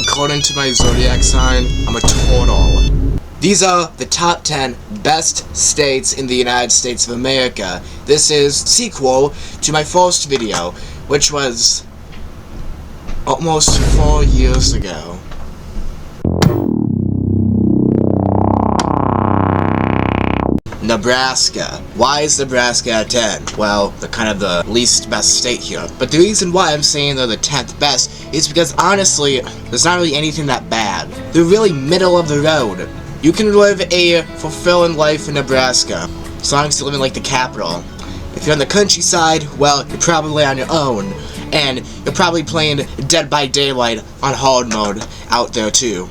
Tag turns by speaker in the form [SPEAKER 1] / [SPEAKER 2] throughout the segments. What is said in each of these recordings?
[SPEAKER 1] according to my zodiac sign, I'm a turtle. These are the top 10 best states in the United States of America. This is sequel to my first video, which was almost 4 years ago. Nebraska. Why is Nebraska at 10? Well, they're kind of the least best state here. But the reason why I'm saying they're the 10th best is because honestly, there's not really anything that bad. They're really middle of the road. You can live a fulfilling life in Nebraska, as long as you live in like the capital. If you're on the countryside, well, you're probably on your own. And you're probably playing Dead by Daylight on hard mode out there too.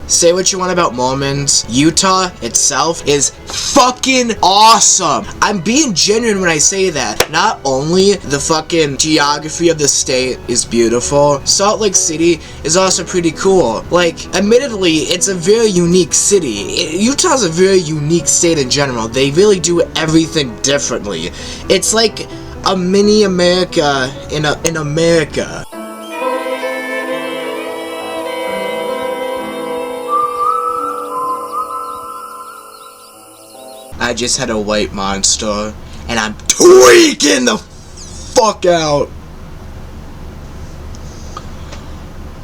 [SPEAKER 1] Say what you want about Mormons, Utah itself is fucking awesome. I'm being genuine when I say that. Not only the fucking geography of the state is beautiful, Salt Lake City is also pretty cool. Like, admittedly, it's a very unique city. Utah's a very unique state in general. They really do everything differently. It's like a mini America in America. I just had a white monster, and I'm tweaking the fuck out.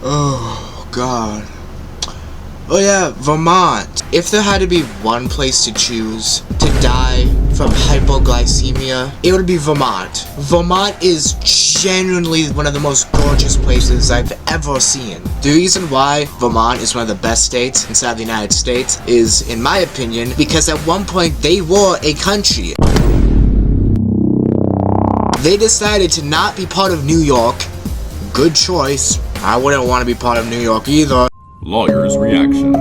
[SPEAKER 1] Oh, God. Oh yeah, Vermont. If there had to be one place to choose to die from hypoglycemia, it would be Vermont. Vermont is genuinely one of the most gorgeous places I've ever seen. The reason why Vermont is one of the best states inside the United States is, in my opinion, because at one point they were a country. They decided to not be part of New York. Good choice. I wouldn't want to be part of New York either.
[SPEAKER 2] Lawyer's reaction.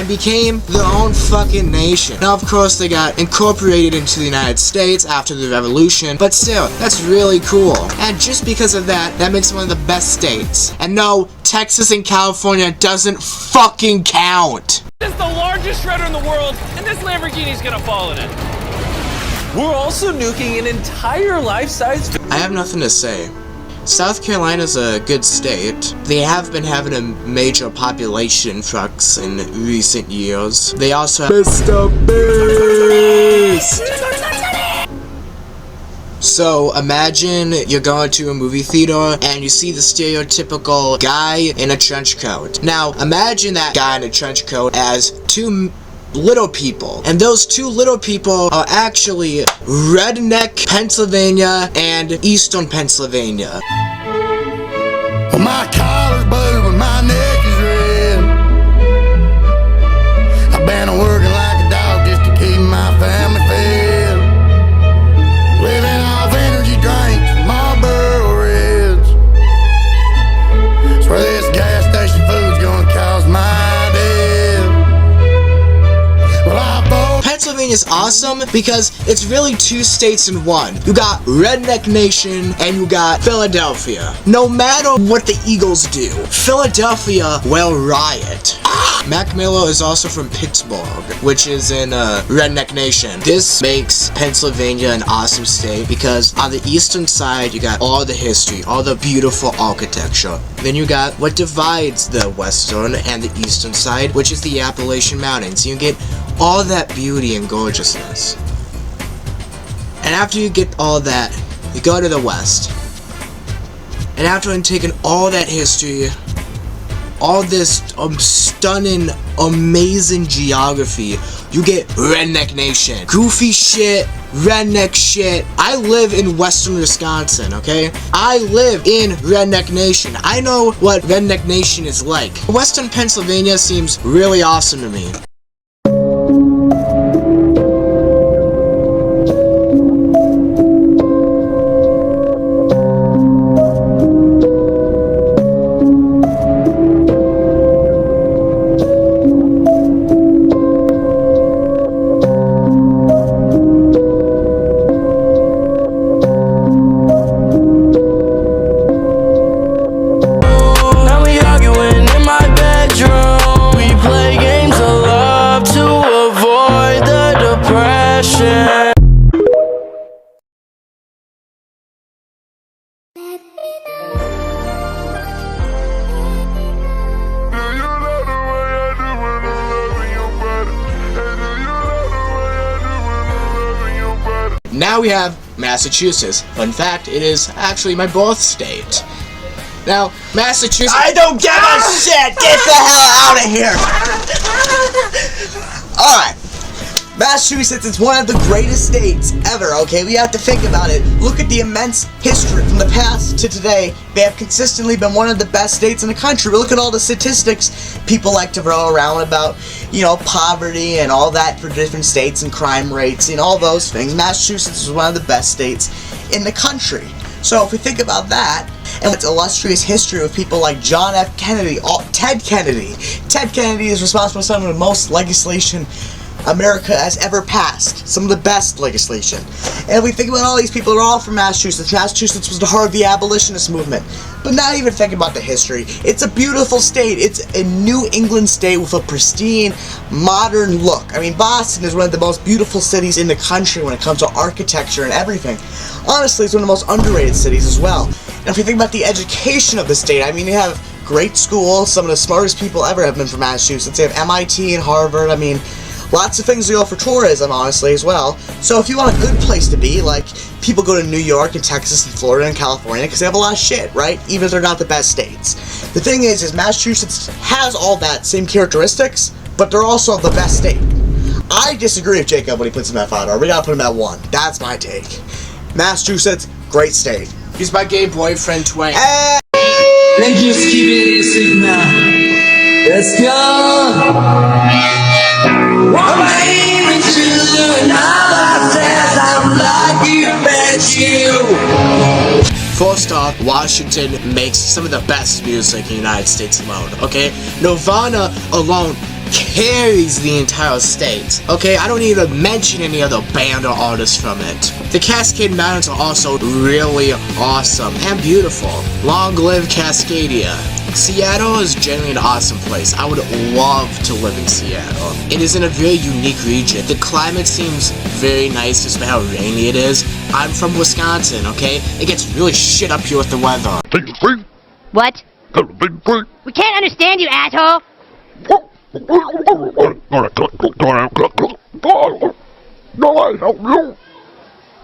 [SPEAKER 1] Became their own fucking nation. Now, of course, they got incorporated into the United States after the revolution, but still, that's really cool. And just because of that, that makes it one of the best states. And no, Texas and California doesn't fucking count.
[SPEAKER 3] This is the largest shredder in the world, and this Lamborghini's gonna fall in it. We're also nuking an entire life-size...
[SPEAKER 1] I have nothing to say. South Carolina's a good state. They have been having a major population influx in recent years. They also have Mr. Beast! So imagine you're going to a movie theater and you see the stereotypical guy in a trench coat. Now imagine that guy in a trench coat as two little people, and those two little people are actually Redneck Pennsylvania and Eastern Pennsylvania.
[SPEAKER 4] Well, my collar's blue and my neck is red. I've been working like a dog just to keep my family fed. Living off energy drinks, Marlboro Reds. Swear this gas station food's gonna cause my death.
[SPEAKER 1] Pennsylvania's awesome because it's really two states in one. You got Redneck Nation and you got Philadelphia. No matter what the Eagles do, Philadelphia will riot. Mac Miller is also from Pittsburgh, which is in Redneck Nation. This makes Pennsylvania an awesome state because on the eastern side you got all the history, all the beautiful architecture. Then you got what divides the western and the eastern side, which is the Appalachian Mountains. You get all that beauty and gorgeousness. And after you get all that, you go to the west. And after taking all that history, all this stunning, amazing geography, you get Redneck Nation. Goofy shit, redneck shit. I live in western Wisconsin, okay? I live in Redneck Nation. I know what Redneck Nation is like. Western Pennsylvania seems really awesome to me. Now we have Massachusetts. Fun fact, it is actually my birth state. Now, Massachusetts... I don't give a shit! Get the hell out of here! Alright. Massachusetts is one of the greatest states ever, okay? We have to think about it. Look at the immense history from the past to today. They have consistently been one of the best states in the country. Look at all the statistics people like to throw around about, you know, poverty and all that for different states and crime rates and all those things. Massachusetts is one of the best states in the country. So if we think about that, and its illustrious history with people like John F. Kennedy, Ted Kennedy. Ted Kennedy is responsible for some of the most legislation America has ever passed. Some of the best legislation. And if we think about all these people, they're all from Massachusetts. Massachusetts was the heart of the abolitionist movement. But not even thinking about the history. It's a beautiful state. It's a New England state with a pristine, modern look. I mean, Boston is one of the most beautiful cities in the country when it comes to architecture and everything. Honestly, it's one of the most underrated cities as well. And if you think about the education of the state, I mean, you have great schools. Some of the smartest people ever have been from Massachusetts. They have MIT and Harvard. I mean, lots of things to go for tourism, honestly, as well. So if you want a good place to be, like, people go to New York and Texas and Florida and California because they have a lot of shit, right? Even if they're not the best states. The thing is Massachusetts has all that same characteristics, but they're also the best state. I disagree with Jacob when he puts him at 5. We gotta put him at 1. That's my take. Massachusetts, great state. He's my gay boyfriend, Twain.
[SPEAKER 5] Let's just keep it easy now. Let's go. One name into another says I'm lucky to met you.
[SPEAKER 1] First off, Washington makes some of the best music in the United States alone, okay? Nirvana alone carries the entire state, okay? I don't need to mention any other band or artists from it. The Cascade Mountains are also really awesome and beautiful. Long live Cascadia. Seattle is generally an awesome place. I would love to live in Seattle. It is in a very unique region. The climate seems very nice despite how rainy it is. I'm from Wisconsin, okay? It gets really shit up here with the weather.
[SPEAKER 6] What? We can't understand you, asshole!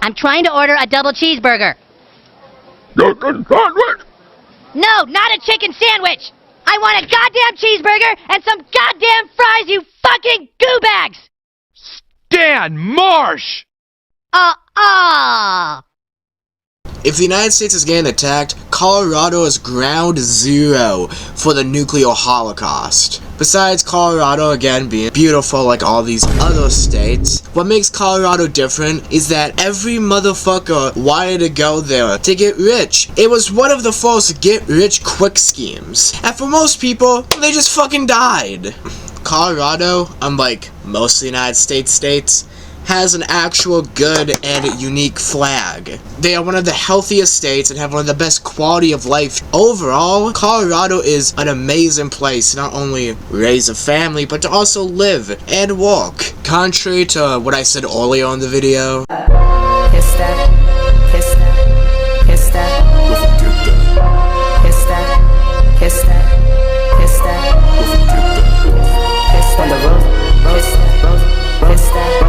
[SPEAKER 6] I'm trying to order a double cheeseburger. No, not a chicken sandwich! I want a goddamn cheeseburger and some goddamn fries, you fucking goo bags!
[SPEAKER 3] Dan Marsh!
[SPEAKER 1] If the United States is getting attacked, Colorado is ground zero for the nuclear holocaust. Besides Colorado, again, being beautiful like all these other states, what makes Colorado different is that every motherfucker wanted to go there to get rich. It was one of the first get-rich-quick schemes. And for most people, they just fucking died. Colorado, unlike most of the United States states, has an actual good and unique flag. They are one of the healthiest states and have one of the best quality of life. Overall, Colorado is an amazing place to not only raise a family, but to also live and work. Contrary to what I said earlier in the video.
[SPEAKER 7] Kiss that, kiss that, kiss that, kiss that, kiss that, kiss that, kiss on the road, kiss that,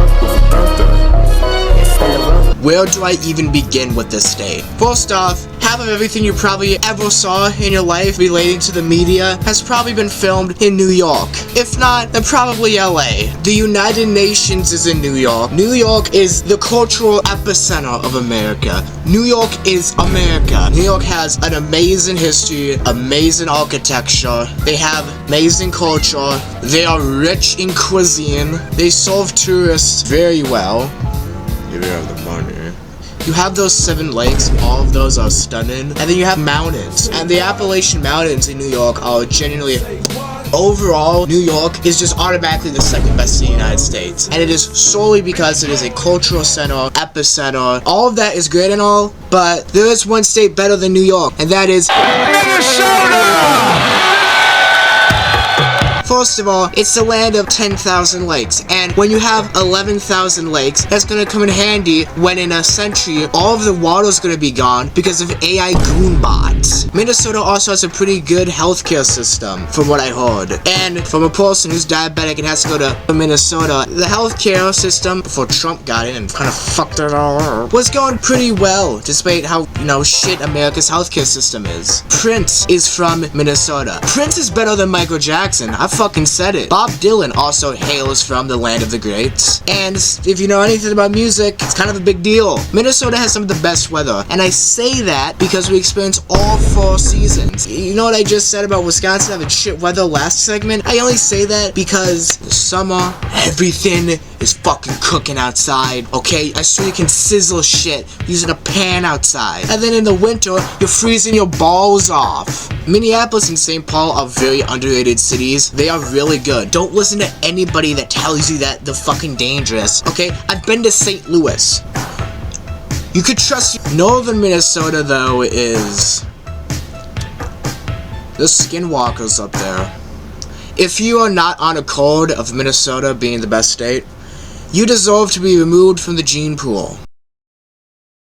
[SPEAKER 1] Where do I even begin with this state? First off, half of everything you probably ever saw in your life relating to the media has probably been filmed in New York. If not, then probably LA. The United Nations is in New York. New York is the cultural epicenter of America. New York is America. New York has an amazing history, amazing architecture. They have amazing culture. They are rich in cuisine. They serve tourists very well. If you have the money. You have those 7 lakes, all of those are stunning, and then you have mountains, and the Appalachian Mountains in New York are genuinely, overall, New York is just automatically the second best in the United States, and it is solely because it is a cultural center, epicenter. All of that is great and all, but there is one state better than New York, and that is Minnesota! most of all, it's the land of 10,000 lakes, and when you have 11,000 lakes, that's gonna come in handy when in a century, all of the water's gonna be gone because of AI goon bots. Minnesota also has a pretty good healthcare system, from what I heard. And from a person who's diabetic and has to go to Minnesota, the healthcare system, before Trump got in and kind of fucked it all up, was going pretty well, despite how, shit America's healthcare system is. Prince is from Minnesota. Prince is better than Michael Jackson. I fucking said it. Bob Dylan also hails from the land of the greats. And if you know anything about music, it's kind of a big deal. Minnesota has some of the best weather, and I say that because we experience all 4 seasons. You know what I just said about Wisconsin having shit weather last segment? I only say that because the summer, everything is fucking cooking outside, okay? I swear you can sizzle shit using a pan outside. And then in the winter, you're freezing your balls off. Minneapolis and St. Paul are very underrated cities. They are really good. Don't listen to anybody that tells you that they're fucking dangerous, okay? I've been to St. Louis. You could trust. Northern Minnesota, though, is the skinwalkers up there. If you are not on a code of Minnesota being the best state, you deserve to be removed from the gene pool.